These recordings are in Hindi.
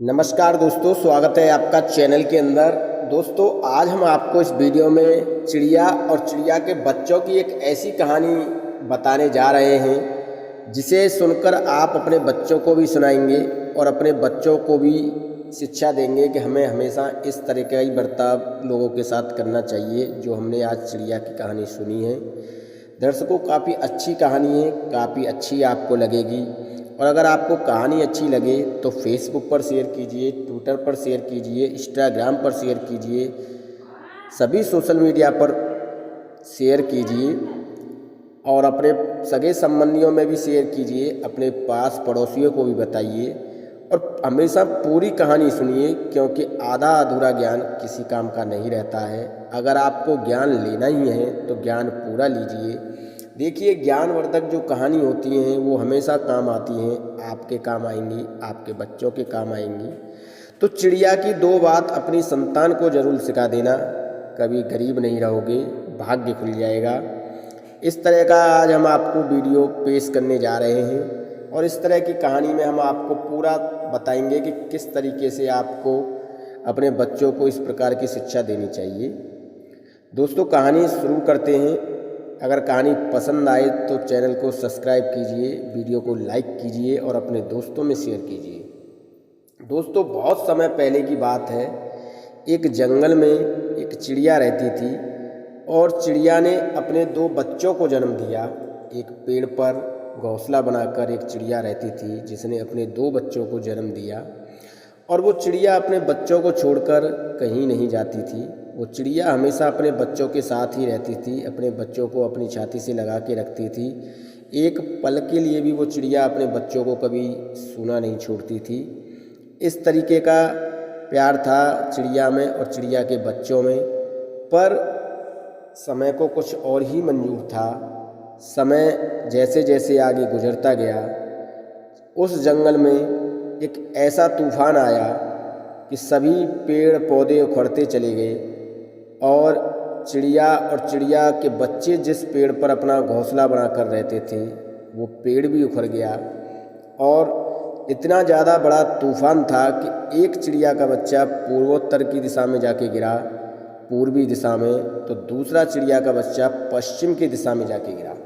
नमस्कार दोस्तों, स्वागत है आपका चैनल के अंदर। दोस्तों, आज हम आपको इस वीडियो में चिड़िया और चिड़िया के बच्चों की एक ऐसी कहानी बताने जा रहे हैं जिसे सुनकर आप अपने बच्चों को भी सुनाएंगे और अपने बच्चों को भी शिक्षा देंगे कि हमें हमेशा इस तरह का ही बर्ताव लोगों के साथ करना चाहिए जो हमने आज चिड़िया की कहानी सुनी है। दर्शकों, काफ़ी अच्छी कहानी है, काफ़ी अच्छी आपको लगेगी। और अगर आपको कहानी अच्छी लगे तो फेसबुक पर शेयर कीजिए, ट्विटर पर शेयर कीजिए, इंस्टाग्राम पर शेयर कीजिए, सभी सोशल मीडिया पर शेयर कीजिए और अपने सगे संबंधियों में भी शेयर कीजिए, अपने पास पड़ोसियों को भी बताइए और हमेशा पूरी कहानी सुनिए, क्योंकि आधा अधूरा ज्ञान किसी काम का नहीं रहता है। अगर आपको ज्ञान लेना ही है तो ज्ञान पूरा लीजिए। देखिए, ज्ञानवर्धक जो कहानी होती हैं वो हमेशा काम आती हैं, आपके काम आएंगी, आपके बच्चों के काम आएंगी। तो चिड़िया की दो बात अपनी संतान को जरूर सिखा देना, कभी गरीब नहीं रहोगे, भाग्य खुल जाएगा। इस तरह का आज हम आपको वीडियो पेश करने जा रहे हैं और इस तरह की कहानी में हम आपको पूरा बताएंगे कि किस तरीके से आपको अपने बच्चों को इस प्रकार की शिक्षा देनी चाहिए। दोस्तों, कहानी शुरू करते हैं। अगर कहानी पसंद आए तो चैनल को सब्सक्राइब कीजिए, वीडियो को लाइक कीजिए और अपने दोस्तों में शेयर कीजिए। दोस्तों, बहुत समय पहले की बात है। एक जंगल में एक चिड़िया रहती थी और चिड़िया ने अपने दो बच्चों को जन्म दिया। एक पेड़ पर घोंसला बनाकर एक चिड़िया रहती थी जिसने अपने दो बच्चों को जन्म दिया और वो चिड़िया अपने बच्चों को छोड़कर कहीं नहीं जाती थी। वो चिड़िया हमेशा अपने बच्चों के साथ ही रहती थी, अपने बच्चों को अपनी छाती से लगा के रखती थी। एक पल के लिए भी वो चिड़िया अपने बच्चों को कभी सूना नहीं छोड़ती थी। इस तरीके का प्यार था चिड़िया में और चिड़िया के बच्चों में। पर समय को कुछ और ही मंजूर था। समय जैसे जैसे आगे गुजरता गया, उस जंगल में एक ऐसा तूफान आया कि सभी पेड़ पौधे उखड़ते चले गए और चिड़िया के बच्चे जिस पेड़ पर अपना घोंसला बनाकर रहते थे वो पेड़ भी उखड़ गया। और इतना ज़्यादा बड़ा तूफान था कि एक चिड़िया का बच्चा पूर्वोत्तर की दिशा में जाके गिरा, पूर्वी दिशा में, तो दूसरा चिड़िया का बच्चा पश्चिम की दिशा में जाके गिरा।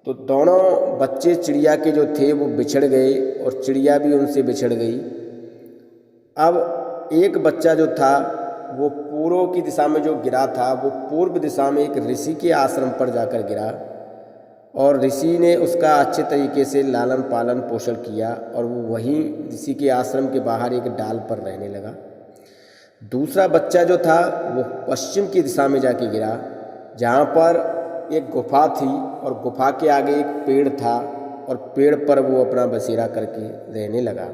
तो दोनों बच्चे चिड़िया के जो थे वो बिछड़ गए और चिड़िया भी उनसे बिछड़ गई। अब एक बच्चा जो था वो पूर्व की दिशा में जो गिरा था वो पूर्व दिशा में एक ऋषि के आश्रम पर जाकर गिरा और ऋषि ने उसका अच्छे तरीके से लालन पालन पोषण किया और वो वहीं ऋषि के आश्रम के बाहर एक डाल पर रहने लगा। दूसरा बच्चा जो था वो पश्चिम की दिशा में जाके गिरा, जहाँ पर एक गुफा थी और गुफा के आगे एक पेड़ था और पेड़ पर वो अपना बसेरा करके रहने लगा।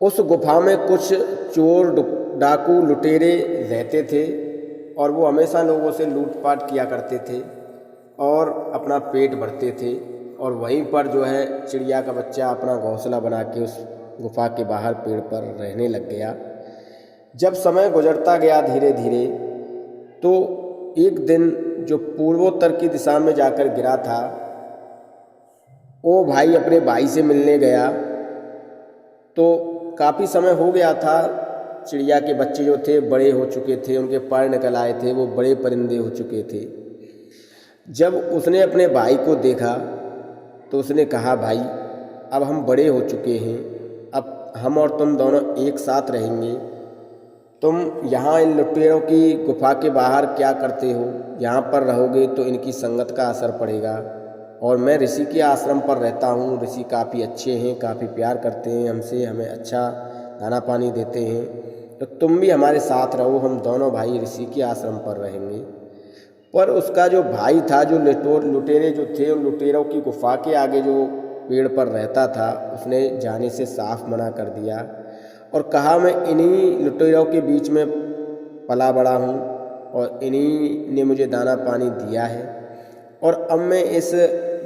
उस गुफा में कुछ चोर डाकू लुटेरे रहते थे और वो हमेशा लोगों से लूटपाट किया करते थे और अपना पेट भरते थे। और वहीं पर जो है चिड़िया का बच्चा अपना घोंसला बना के उस गुफा के बाहर पेड़ पर रहने लग गया। जब समय गुजरता गया धीरे धीरे, तो एक दिन जो पूर्वोत्तर की दिशा में जाकर गिरा था वो भाई अपने भाई से मिलने गया। तो काफ़ी समय हो गया था, चिड़िया के बच्चे जो थे बड़े हो चुके थे, उनके पर निकल आए थे, वो बड़े परिंदे हो चुके थे। जब उसने अपने भाई को देखा तो उसने कहा, भाई अब हम बड़े हो चुके हैं, अब हम और तुम दोनों एक साथ रहेंगे। तुम यहाँ इन लुटेरों की गुफा के बाहर क्या करते हो? यहाँ पर रहोगे तो इनकी संगत का असर पड़ेगा और मैं ऋषि के आश्रम पर रहता हूँ। ऋषि काफ़ी अच्छे हैं, काफ़ी प्यार करते हैं हमसे, हमें अच्छा दाना पानी देते हैं, तो तुम भी हमारे साथ रहो, हम दोनों भाई ऋषि के आश्रम पर रहेंगे। पर उसका जो भाई था, जो लुटेरे जो थे, उन लुटेरों की गुफा के आगे जो पेड़ पर रहता था, उसने जाने से साफ मना कर दिया और कहा, मैं इन्हीं लुटेरों के बीच में पला बड़ा हूँ और इन्हीं ने मुझे दाना पानी दिया है और अब मैं इस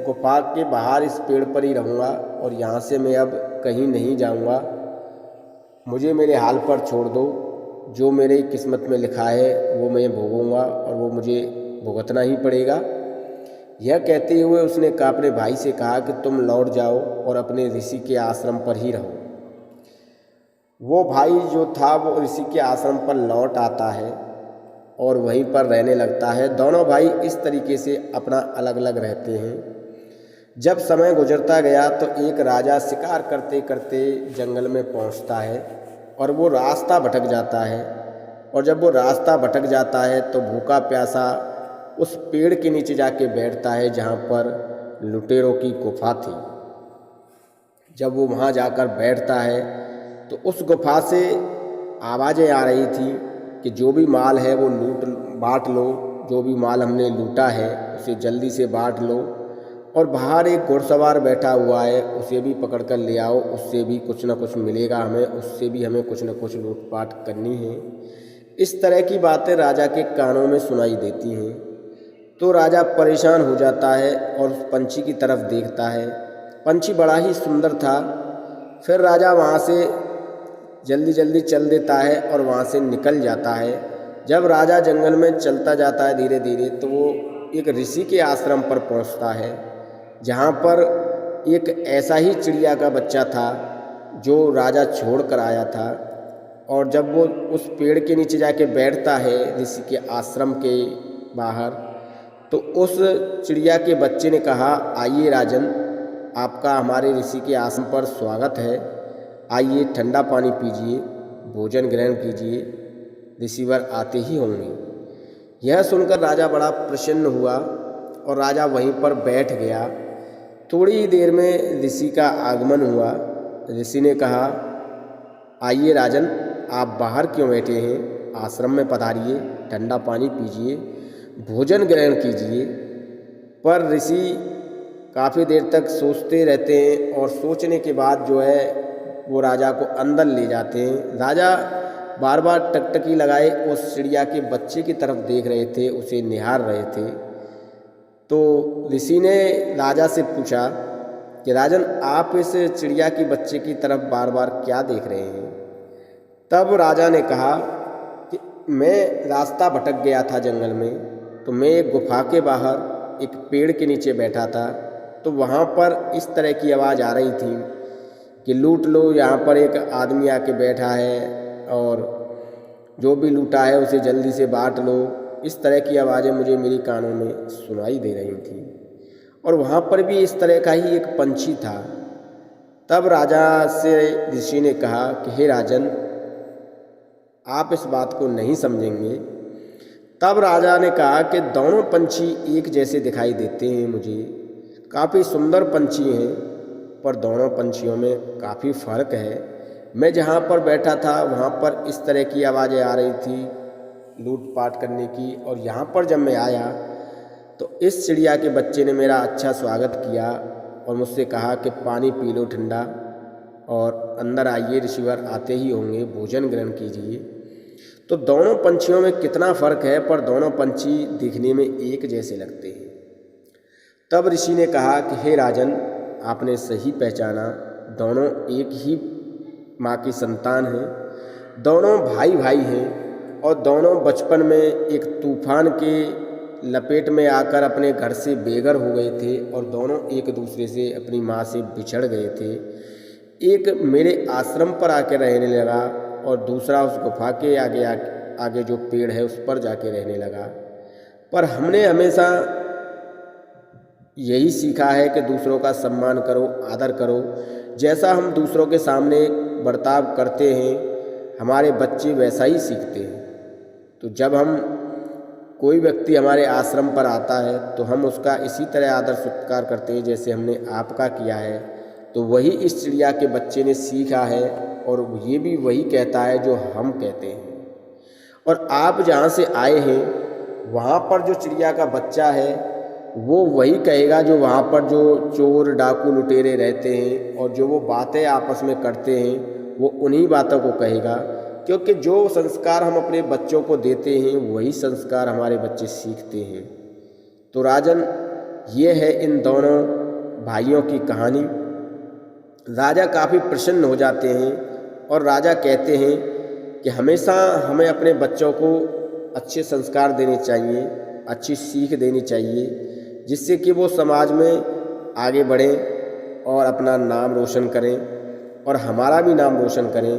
गुफा के बाहर इस पेड़ पर ही रहूँगा और यहाँ से मैं अब कहीं नहीं जाऊँगा। मुझे मेरे हाल पर छोड़ दो, जो मेरी किस्मत में लिखा है वो मैं भोगूँगा और वो मुझे भुगतना ही पड़ेगा। यह कहते हुए उसने अपने भाई से कहा कि तुम लौट जाओ और अपने ऋषि के आश्रम पर ही रहो। वो भाई जो था वो ऋषि के आश्रम पर लौट आता है और वहीं पर रहने लगता है। दोनों भाई इस तरीके से अपना अलग अलग रहते हैं। जब समय गुजरता गया तो एक राजा शिकार करते करते जंगल में पहुंचता है और वो रास्ता भटक जाता है। और जब वो रास्ता भटक जाता है तो भूखा प्यासा उस पेड़ के नीचे जाके बैठता है जहाँ पर लुटेरों की गुफा थी। जब वो वहाँ जाकर बैठता है तो उस गुफा से आवाज़ें आ रही थी कि जो भी माल है वो लूट बांट लो, जो भी माल हमने लूटा है उसे जल्दी से बांट लो, और बाहर एक घुड़सवार बैठा हुआ है उसे भी पकड़ कर ले आओ, उससे भी कुछ ना कुछ मिलेगा हमें, उससे भी हमें कुछ ना कुछ लूटपाट करनी है। इस तरह की बातें राजा के कानों में सुनाई देती हैं। तो राजा परेशान हो जाता है और उस पंछी की तरफ देखता है। पंछी बड़ा ही सुंदर था। फिर राजा वहाँ से जल्दी जल्दी चल देता है और वहाँ से निकल जाता है। जब राजा जंगल में चलता जाता है धीरे धीरे तो वो एक ऋषि के आश्रम पर पहुँचता है जहाँ पर एक ऐसा ही चिड़िया का बच्चा था जो राजा छोड़ कर आया था। और जब वो उस पेड़ के नीचे जाके बैठता है ऋषि के आश्रम के बाहर, तो उस चिड़िया के बच्चे ने कहा, आइए राजन, आपका हमारे ऋषि के आश्रम पर स्वागत है। आइए ठंडा पानी पीजिए, भोजन ग्रहण कीजिए, ऋषिवर आते ही होंगे। यह सुनकर राजा बड़ा प्रसन्न हुआ और राजा वहीं पर बैठ गया। थोड़ी ही देर में ऋषि का आगमन हुआ। ऋषि ने कहा, आइए राजन, आप बाहर क्यों बैठे हैं, आश्रम में पधारिए, ठंडा पानी पीजिए, भोजन ग्रहण कीजिए। पर ऋषि काफ़ी देर तक सोचते रहते हैं और सोचने के बाद जो है वो राजा को अंदर ले जाते हैं। राजा बार बार टकटकी लगाए उस चिड़िया के बच्चे की तरफ देख रहे थे, उसे निहार रहे थे। तो ऋषि ने राजा से पूछा कि राजन, आप इस चिड़िया के बच्चे की तरफ बार बार क्या देख रहे हैं? तब राजा ने कहा कि मैं रास्ता भटक गया था जंगल में, तो मैं एक गुफा के बाहर एक पेड़ के नीचे बैठा था, तो वहाँ पर इस तरह की आवाज़ आ रही थी कि लूट लो, यहाँ पर एक आदमी आके बैठा है और जो भी लूटा है उसे जल्दी से बांट लो। इस तरह की आवाज़ें मुझे मेरी कानों में सुनाई दे रही थी और वहाँ पर भी इस तरह का ही एक पंछी था। तब राजा से ऋषि ने कहा कि हे राजन, आप इस बात को नहीं समझेंगे। तब राजा ने कहा कि दोनों पंछी एक जैसे दिखाई देते हैं मुझे, काफ़ी सुंदर पंछी हैं, पर दोनों पंछियों में काफ़ी फ़र्क है। मैं जहाँ पर बैठा था वहाँ पर इस तरह की आवाज़ें आ रही थी लूटपाट करने की, और यहाँ पर जब मैं आया तो इस चिड़िया के बच्चे ने मेरा अच्छा स्वागत किया और मुझसे कहा कि पानी पी लो ठंडा, और अंदर आइए, ऋषिवर आते ही होंगे, भोजन ग्रहण कीजिए। तो दोनों पंछियों में कितना फ़र्क है, पर दोनों पंछी दिखने में एक जैसे लगते हैं। तब ऋषि ने कहा कि हे राजन, आपने सही पहचाना, दोनों एक ही माँ की संतान हैं, दोनों भाई भाई हैं और दोनों बचपन में एक तूफान के लपेट में आकर अपने घर से बेघर हो गए थे और दोनों एक दूसरे से अपनी माँ से बिछड़ गए थे। एक मेरे आश्रम पर आके रहने लगा और दूसरा उस गुफा के आगे जो पेड़ है उस पर जाके रहने लगा। पर हमने हमेशा यही सीखा है कि दूसरों का सम्मान करो, आदर करो। जैसा हम दूसरों के सामने बर्ताव करते हैं हमारे बच्चे वैसा ही सीखते हैं। तो जब हम कोई व्यक्ति हमारे आश्रम पर आता है तो हम उसका इसी तरह आदर सत्कार करते हैं जैसे हमने आपका किया है। तो वही इस चिड़िया के बच्चे ने सीखा है और ये भी वही कहता है जो हम कहते हैं। और आप जहाँ से आए हैं वहाँ पर जो चिड़िया का बच्चा है वो वही कहेगा जो वहाँ पर जो चोर डाकू लुटेरे रहते हैं, और जो वो बातें आपस में करते हैं वो उन्हीं बातों को कहेगा, क्योंकि जो संस्कार हम अपने बच्चों को देते हैं वही संस्कार हमारे बच्चे सीखते हैं। तो राजन, ये है इन दोनों भाइयों की कहानी। राजा काफ़ी प्रसन्न हो जाते हैं और राजा कहते हैं कि हमेशा हमें अपने बच्चों को अच्छे संस्कार देने चाहिए, अच्छी सीख देनी चाहिए, जिससे कि वो समाज में आगे बढ़ें और अपना नाम रोशन करें और हमारा भी नाम रोशन करें।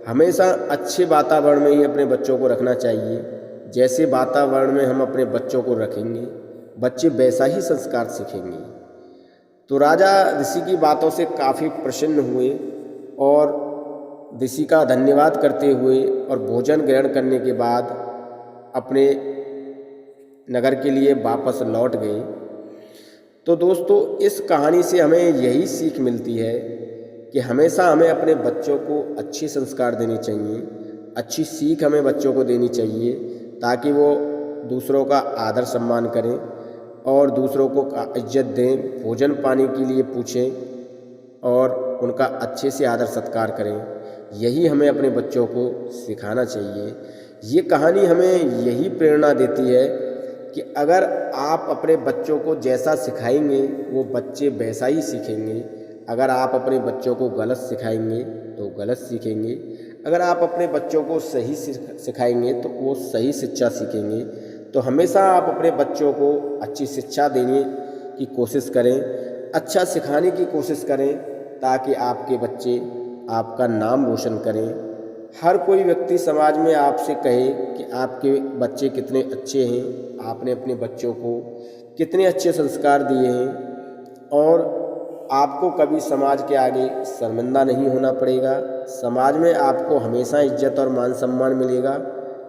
हमेशा अच्छे वातावरण में ही अपने बच्चों को रखना चाहिए। जैसे वातावरण में हम अपने बच्चों को रखेंगे, बच्चे वैसा ही संस्कार सीखेंगे। तो राजा ऋषि की बातों से काफ़ी प्रसन्न हुए और ऋषि का धन्यवाद करते हुए और भोजन ग्रहण करने के बाद अपने नगर के लिए वापस लौट गए। तो दोस्तों, इस कहानी से हमें यही सीख मिलती है कि हमेशा हमें अपने बच्चों को अच्छे संस्कार देने चाहिए, अच्छी सीख हमें बच्चों को देनी चाहिए, ताकि वो दूसरों का आदर सम्मान करें और दूसरों को इज्जत दें, भोजन पानी के लिए पूछें और उनका अच्छे से आदर सत्कार करें। यही हमें अपने बच्चों को सिखाना चाहिए। ये कहानी हमें यही प्रेरणा देती है कि अगर आप अपने बच्चों को जैसा सिखाएंगे वो बच्चे वैसा ही सीखेंगे। अगर आप अपने बच्चों को गलत सिखाएंगे तो गलत सीखेंगे। अगर आप अपने बच्चों को सही सिखाएंगे तो वो सही शिक्षा सीखेंगे। तो हमेशा आप अपने बच्चों को अच्छी शिक्षा देने की कोशिश करें, अच्छा सिखाने की कोशिश करें, ताकि आपके बच्चे आपका नाम रोशन करें। हर कोई व्यक्ति समाज में आपसे कहे कि आपके बच्चे कितने अच्छे हैं, आपने अपने बच्चों को कितने अच्छे संस्कार दिए हैं और आपको कभी समाज के आगे शर्मिंदा नहीं होना पड़ेगा। समाज में आपको हमेशा इज्जत और मान सम्मान मिलेगा।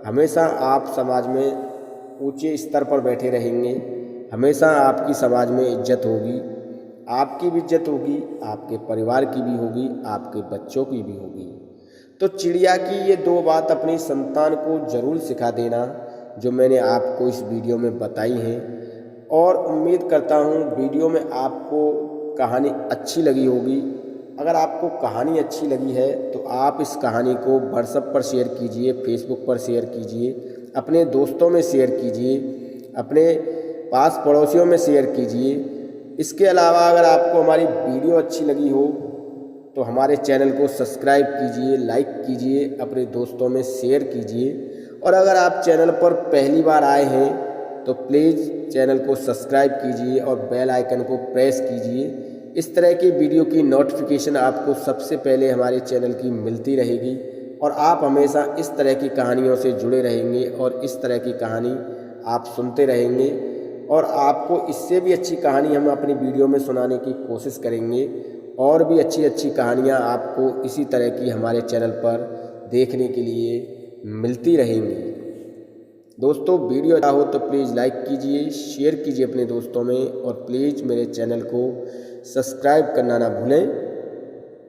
हमेशा आप समाज में ऊंचे स्तर पर बैठे रहेंगे। हमेशा आपकी समाज में इज्जत होगी, आपकी भी इज्जत होगी, आपके परिवार की भी होगी, आपके बच्चों की भी होगी। तो चिड़िया की ये 2 बात अपनी संतान को ज़रूर सिखा देना, जो मैंने आपको इस वीडियो में बताई हैं। और उम्मीद करता हूँ वीडियो में आपको कहानी अच्छी लगी होगी। अगर आपको कहानी अच्छी लगी है तो आप इस कहानी को व्हाट्सएप पर शेयर कीजिए, फेसबुक पर शेयर कीजिए, अपने दोस्तों में शेयर कीजिए, अपने पास पड़ोसियों में शेयर कीजिए। इसके अलावा अगर आपको हमारी वीडियो अच्छी लगी हो तो हमारे चैनल को सब्सक्राइब कीजिए, लाइक कीजिए, अपने दोस्तों में शेयर कीजिए। और अगर आप चैनल पर पहली बार आए हैं तो प्लीज़ चैनल को सब्सक्राइब कीजिए और बेल आइकन को प्रेस कीजिए। इस तरह की वीडियो की नोटिफिकेशन आपको सबसे पहले हमारे चैनल की मिलती रहेगी और आप हमेशा इस तरह की कहानियों से जुड़े रहेंगे और इस तरह की कहानी आप सुनते रहेंगे। और आपको इससे भी अच्छी कहानी हम अपनी वीडियो में सुनाने की कोशिश करेंगे और भी अच्छी अच्छी कहानियाँ आपको इसी तरह की हमारे चैनल पर देखने के लिए मिलती रहेंगी। दोस्तों, वीडियो अच्छा हो तो प्लीज़ लाइक कीजिए, शेयर कीजिए अपने दोस्तों में और प्लीज़ मेरे चैनल को सब्सक्राइब करना ना भूलें।